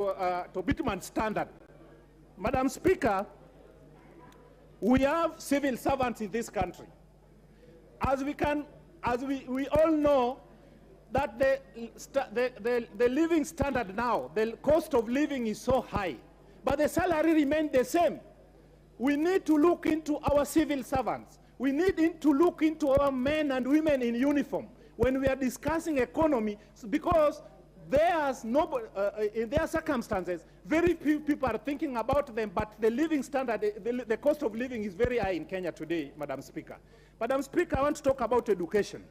to bitumen standard. Madam Speaker, we have civil servants in this country. As we all know that the living standard now, the cost of living is so high, but the salary remains the same. We need to look into our civil servants. We need to look into our men and women in uniform when we are discussing economy, because in their circumstances, very few people are thinking about them, but the living standard, the cost of living is very high in Kenya today, Madam Speaker. Madam Speaker, I want to talk about education.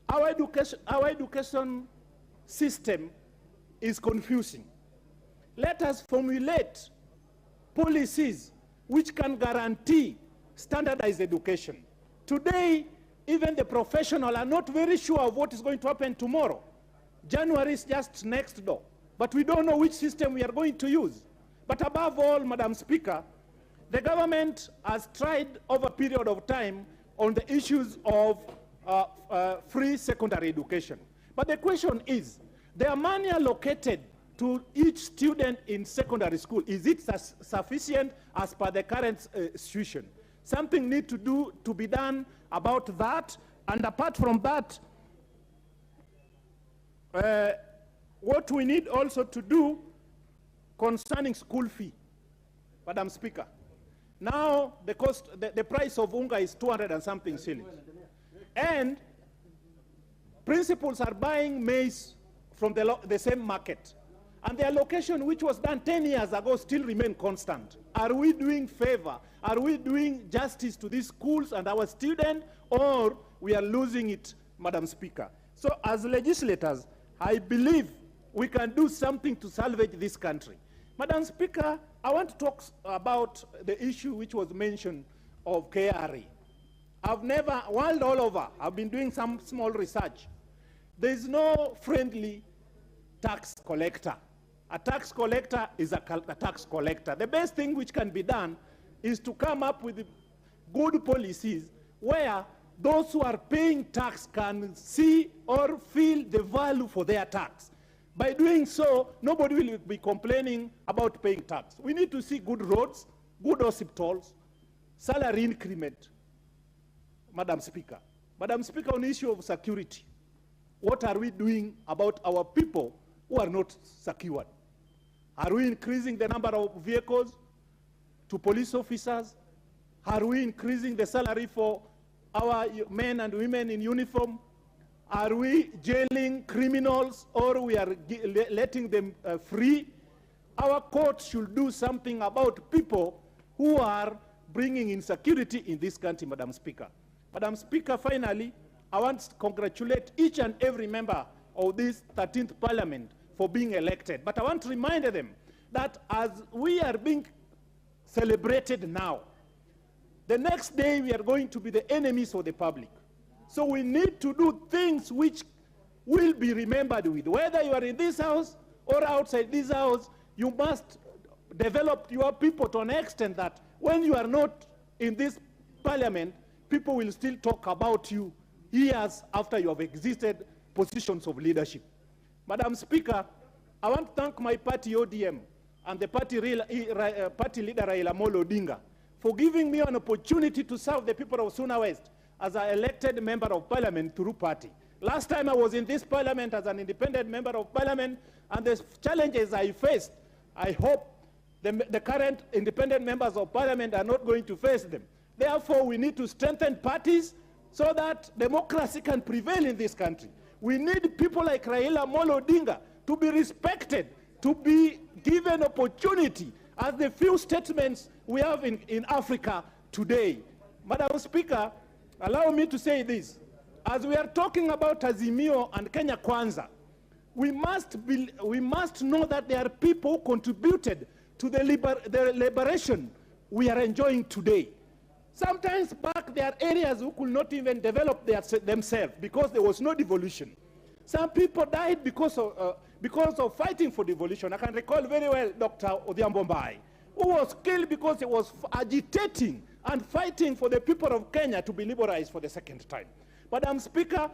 Our education system is confusing. Let us formulate policies which can guarantee standardized education. Today, even the professionals are not very sure of what is going to happen tomorrow. January is just next door, but we don't know which system we are going to use. But above all, Madam Speaker, the government has tried over a period of time on the issues of free secondary education. But the question is, the money allocated to each student in secondary school, is it sufficient as per the current situation? Something needs to be done about that. And apart from that, what we need also to do concerning school fee, Madam Speaker. Now the price of unga is 200 and something shillings. And principals are buying maize from the same market. And the allocation which was done 10 years ago still remain constant. Are we doing favor? Are we doing justice to these schools and our students, or we are losing it, Madam Speaker? So as legislators, I believe we can do something to salvage this country. Madam Speaker, I want to talk about the issue which was mentioned of KRA. World all over, I've been doing some small research. There is no friendly tax collector. A tax collector is a tax collector. The best thing which can be done is to come up with good policies where those who are paying tax can see or feel the value for their tax. By doing so, nobody will be complaining about paying tax. We need to see good roads, good hospitals, salary increment, Madam Speaker. Madam Speaker, on the issue of security, what are we doing about our people who are not secured? Are we increasing the number of vehicles to police officers? Are we increasing the salary for our men and women in uniform? Are we jailing criminals, or we are letting them free? Our courts should do something about people who are bringing insecurity in this country, Madam Speaker. Madam Speaker, finally, I want to congratulate each and every member of this 13th Parliament for being elected. But I want to remind them that as we are being celebrated now, the next day we are going to be the enemies of the public. So we need to do things which will be remembered with. Whether you are in this house or outside this house, you must develop your people to an extent that when you are not in this parliament, people will still talk about you years after you have existed positions of leadership. Madam Speaker, I want to thank my party ODM and the party leader Raila Amollo Odinga for giving me an opportunity to serve the people of Suna West as an elected member of parliament through party. Last time I was in this parliament as an independent member of parliament, and the challenges I faced, I hope the current independent members of parliament are not going to face them. Therefore, we need to strengthen parties so that democracy can prevail in this country. We need people like Raila Amollo Odinga to be respected, to be given opportunity as the few statements we have in Africa today. Madam Speaker, allow me to say this. As we are talking about Azimio and Kenya Kwanza, we must know that there are people who contributed to the liberation we are enjoying today. Sometimes back there are areas who could not even develop themselves because there was no devolution. Some people died because of fighting for devolution. I can recall very well Dr. Mutembei, who was killed because he was agitating and fighting for the people of Kenya to be liberalized for the second time. Madam Speaker,